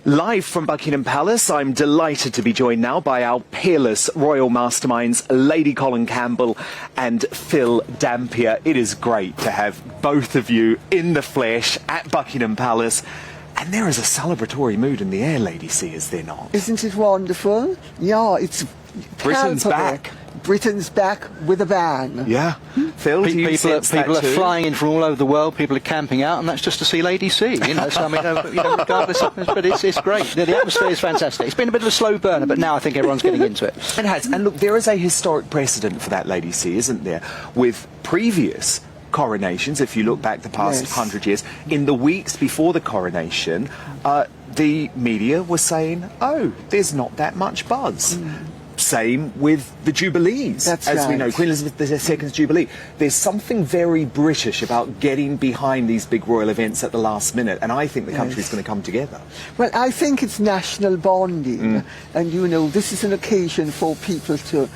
Live from Buckingham Palace, I'm delighted to be joined now by our peerless royal masterminds, Lady Colin Campbell and Phil Dampier. It is great to have both of you in the flesh at Buckingham Palace. And there is a celebratory mood in the air, Lady C, is there not? Isn't it wonderful? Yeah, it's Britain's palpable. back. Britain's back with a bang. Yeah. Phil, do you sense that people are too? flying in from all over the world. People are camping out, and that's just to see Lady C. You know, so I mean, regardless of this, but it's great. The atmosphere is fantastic. It's been a bit of a slow burner, but now I think everyone's getting into it. It has. And look, there is a historic precedent for that, Lady C, isn't there? With previous coronations, if you look back the past 100 years, in the weeks before the coronation, the media was saying, oh, there's not that much buzz. Same with the Jubilees, as we know, Queen Elizabeth II's Jubilee. There's something very British about getting behind these big royal events at the last minute, and I think the country's going to come together. Well, I think it's national bonding, and you know, this is an occasion for people to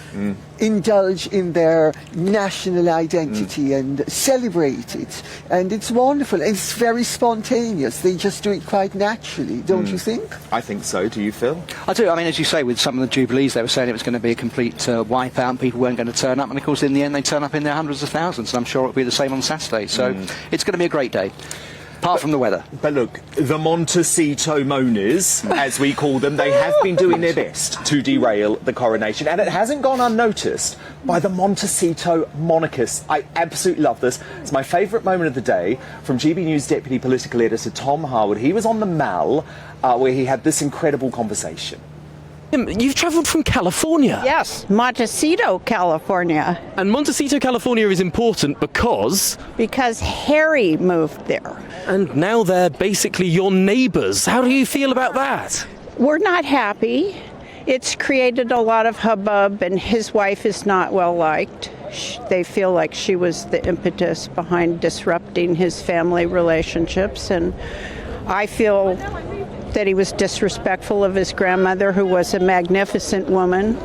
indulge in their national identity and celebrate it, and it's wonderful. It's very spontaneous. They just do it quite naturally, don't you think? I think so. Do you, Phil? I do. I mean, as you say, with some of the Jubilees, they were saying it was going to be a complete wipeout and people weren't going to turn up, and of course in the end they turn up in their hundreds of thousands, and I'm sure it'll be the same on Saturday, so it's going to be a great day. Apart from the weather. But look, the Montecito Moaners, as we call them, they have been doing their best to derail the coronation, and it hasn't gone unnoticed by the Montecito monarchists. I absolutely love this. It's my favourite moment of the day from GB News Deputy Political Editor Tom Harwood. He was on the Mall where he had this incredible conversation. You've travelled from California. Yes, Montecito, California. And Montecito, California is important because Harry moved there. And now they're basically your neighbours. How do you feel about that? We're not happy. It's created a lot of hubbub, and his wife is not well liked. They feel like she was the impetus behind disrupting his family relationships, and I feel that he was disrespectful of his grandmother, who was a magnificent woman.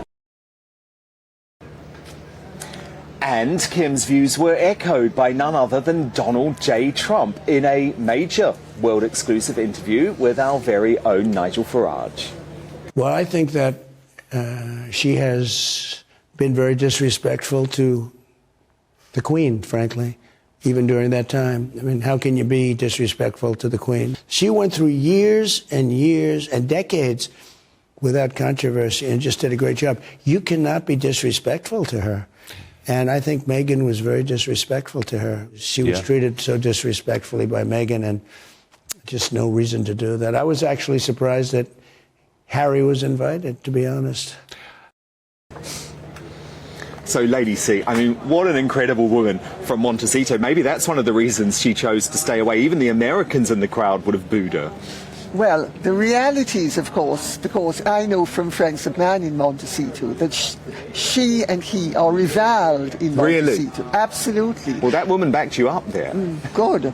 And Kim's views were echoed by none other than Donald J. Trump in a major world-exclusive interview with our very own Nigel Farage. Well, I think that she has been very disrespectful to the Queen, frankly, even during that time. I mean, how can you be disrespectful to the Queen? She went through years and years and decades without controversy and just did a great job. You cannot be disrespectful to her. And I think Meghan was very disrespectful to her. She was treated so disrespectfully by Meghan, and just no reason to do that. I was actually surprised that Harry was invited, to be honest. So, Lady C, I mean, what an incredible woman from Montecito. Maybe that's one of the reasons she chose to stay away. Even the Americans in the crowd would have booed her. Well, the reality is, of course, because I know from friends of mine in Montecito that she and he are reviled in Montecito. Really? Absolutely. Well, that woman backed you up there. Good.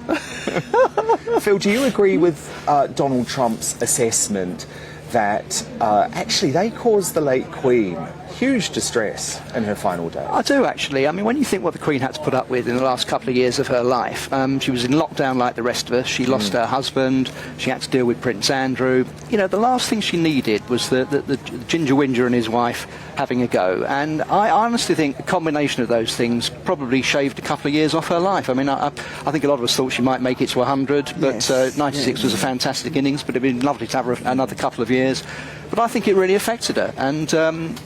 Phil, do you agree with Donald Trump's assessment that actually they caused the late Queen huge distress in her final days? I do, actually. I mean, when you think what the Queen had to put up with in the last couple of years of her life, she was in lockdown like the rest of us. She lost her husband. She had to deal with Prince Andrew. You know, the last thing she needed was the Ginger Whinger and his wife having a go. And I honestly think the combination of those things probably shaved a couple of years off her life. I mean, I think a lot of us thought she might make it to 100, but 96 was a fantastic innings, but it'd been lovely to have her another couple of years. But I think it really affected her, and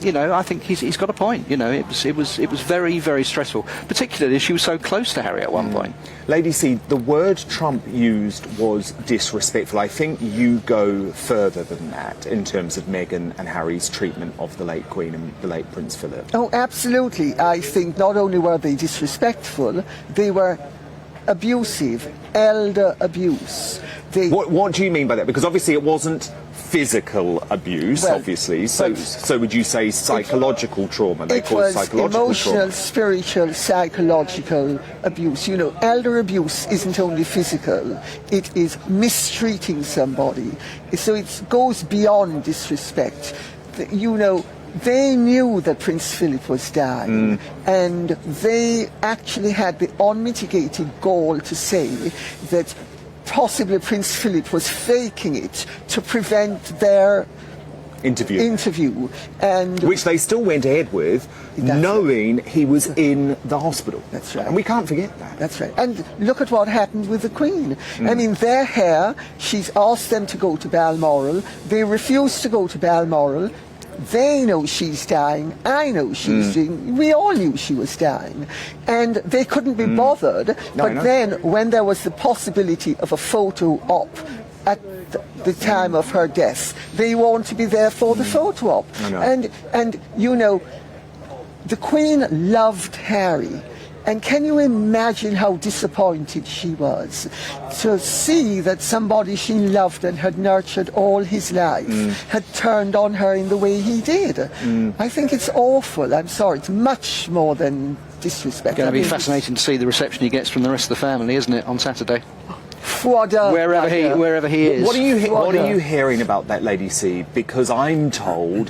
you know, I think he's got a point. You know, it was very, very stressful, particularly as she was so close to Harry at one point. Lady C, the word Trump used was disrespectful. I think you go further than that in terms of Meghan and Harry's treatment of the late Queen and the late Prince Philip. Oh, absolutely. I think not only were they disrespectful, they were abusive, elder abuse. What do you mean by that? Because obviously it wasn't physical abuse, obviously. So would you say psychological trauma? They call it psychological emotional, trauma. spiritual, psychological abuse. You know, elder abuse isn't only physical, it is mistreating somebody. So it goes beyond disrespect. You know, they knew that Prince Philip was dying, and they actually had the unmitigated gall to say that possibly Prince Philip was faking it to prevent their interview, and which they still went ahead with, knowing he was in the hospital. That's right. And we can't forget that. That's right. And look at what happened with the Queen. I mean, their hair, she's asked them to go to Balmoral. They refused to go to Balmoral. They know she's dying. I know she's dying. We all knew she was dying. And they couldn't be bothered. But then, when there was the possibility of a photo op at the time of her death, they want to be there for the photo op. And you know, the Queen loved Harry. And can you imagine how disappointed she was to see that somebody she loved and had nurtured all his life had turned on her in the way he did? I think it's awful. I'm sorry. It's much more than disrespect. It's going to be fascinating to see the reception he gets from the rest of the family, isn't it, on Saturday? Wherever he is. What are you hearing about that Lady C? Because I'm told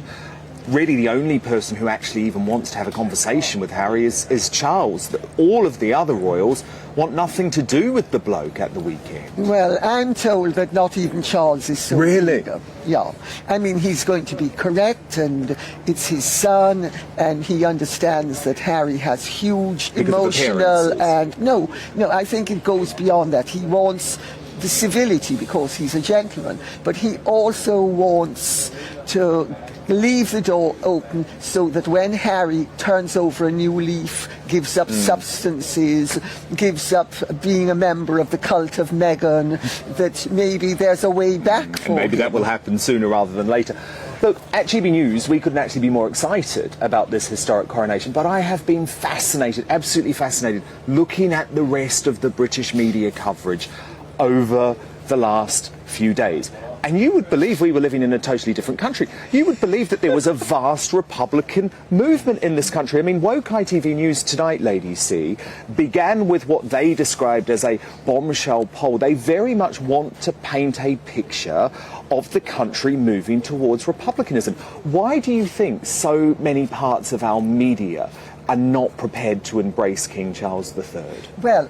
really the only person who actually even wants to have a conversation with Harry is Charles. All of the other royals want nothing to do with the bloke at the weekend. Well, I'm told that not even Charles is so really eager. Yeah. I mean, he's going to be correct, and it's his son, and he understands that Harry has huge emotional and no, I think it goes beyond that. He wants the civility because he's a gentleman, but he also wants to leave the door open so that when Harry turns over a new leaf, gives up substances, gives up being a member of the cult of Meghan, that maybe there's a way back for maybe him. that will happen sooner rather than later. Look, at GB News, we couldn't actually be more excited about this historic coronation, but I have been fascinated, absolutely fascinated, looking at the rest of the British media coverage over the last few days. And you would believe we were living in a totally different country. You would believe that there was a vast Republican movement in this country. I mean, Woke ITV News tonight, Lady C, began with what they described as a bombshell poll. They very much want to paint a picture of the country moving towards republicanism. Why do you think so many parts of our media are not prepared to embrace King Charles III? Well,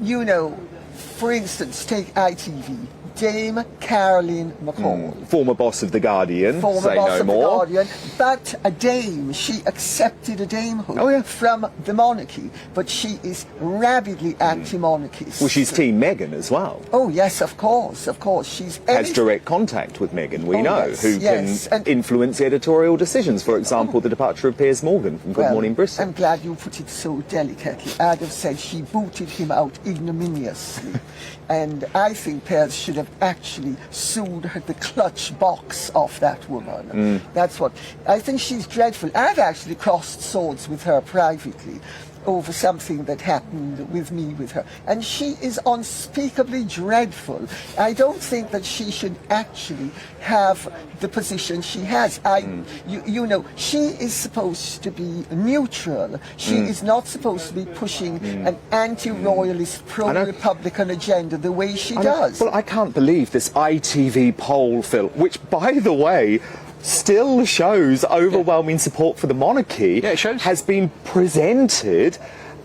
you know, for instance, take ITV. Dame Caroline McCall. Former boss of The Guardian, say no more. Guardian, but a dame. She accepted a damehood from the monarchy, but she is rabidly anti-monarchist. Well, she's Team Meghan as well. Oh, yes, of course. She's has direct contact with Meghan, we know, who can influence editorial decisions. For example, the departure of Piers Morgan from Good Morning Bristol. I'm glad you put it so delicately. I'd have said she booted him out ignominiously. And I think Piers should have actually sued her, the clutch box off that woman. That's what I think. She's dreadful. I've actually crossed swords with her privately over something that happened with me with her, and she is unspeakably dreadful. I don't think that she should actually have the position she has. You know, she is supposed to be neutral. She is not supposed to be pushing an anti-royalist, pro-republican agenda the way she does. Well, I can't believe this ITV poll, Phil, which, by the way, still shows overwhelming support for the monarchy, has been presented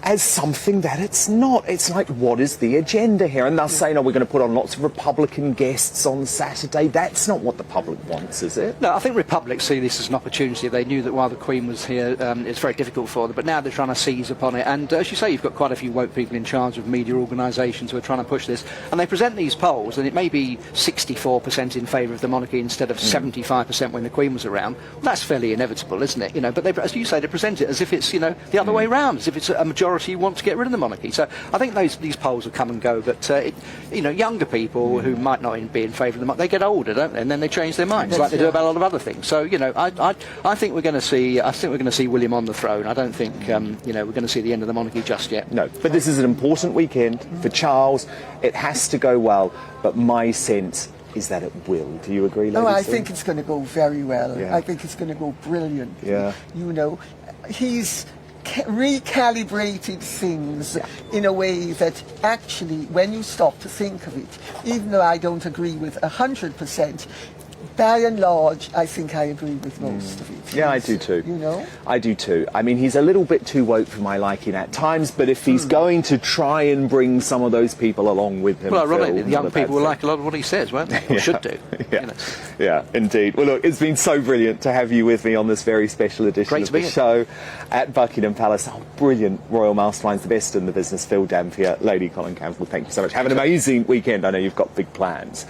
as something that it's not. It's like, what is the agenda here? And they're saying, we're going to put on lots of Republican guests on Saturday. That's not what the public wants, is it? No, I think Republics see this as an opportunity. They knew that while the Queen was here, it's very difficult for them, but now they're trying to seize upon it. And as you say, you've got quite a few woke people in charge of media organisations who are trying to push this. And they present these polls, and it may be 64% in favour of the monarchy instead of 75% when the Queen was around. Well, that's fairly inevitable, isn't it? You know, but they, as you say, they present it as if it's, the other way round, as if it's a majority want to get rid of the monarchy. So I think these polls will come and go, but younger people who might not be in favour of the monarchy, they get older, don't they? And then they change their minds, like they do about a lot of other things. So I think we're going to see. I think we're going to see William on the throne. I don't think we're going to see the end of the monarchy just yet. No, but this is an important weekend for Charles. It has to go well, but my sense is that it will. Do you agree, Lady? No, I think it's going to go very well. Yeah. I think it's going to go brilliantly. Yeah. He's recalibrated things in a way that actually, when you stop to think of it, even though I don't agree with 100%, by and large, I think I agree with most of it. Yeah, I do too. You know? I do too. I mean, he's a little bit too woke for my liking at times, but if he's going to try and bring some of those people along with him... Well, ironically, Phil, the not young a bad people will thing. like a lot of what he says, won't they? Or should do. Yeah. You know. Yeah, indeed. Well, look, it's been so brilliant to have you with me on this very special edition Great of to be the here. show at Buckingham Palace. Oh, brilliant Royal Masterminds, the best in the business. Phil Dampier, Lady Colin Campbell, thank you so much. Have an amazing weekend. I know you've got big plans.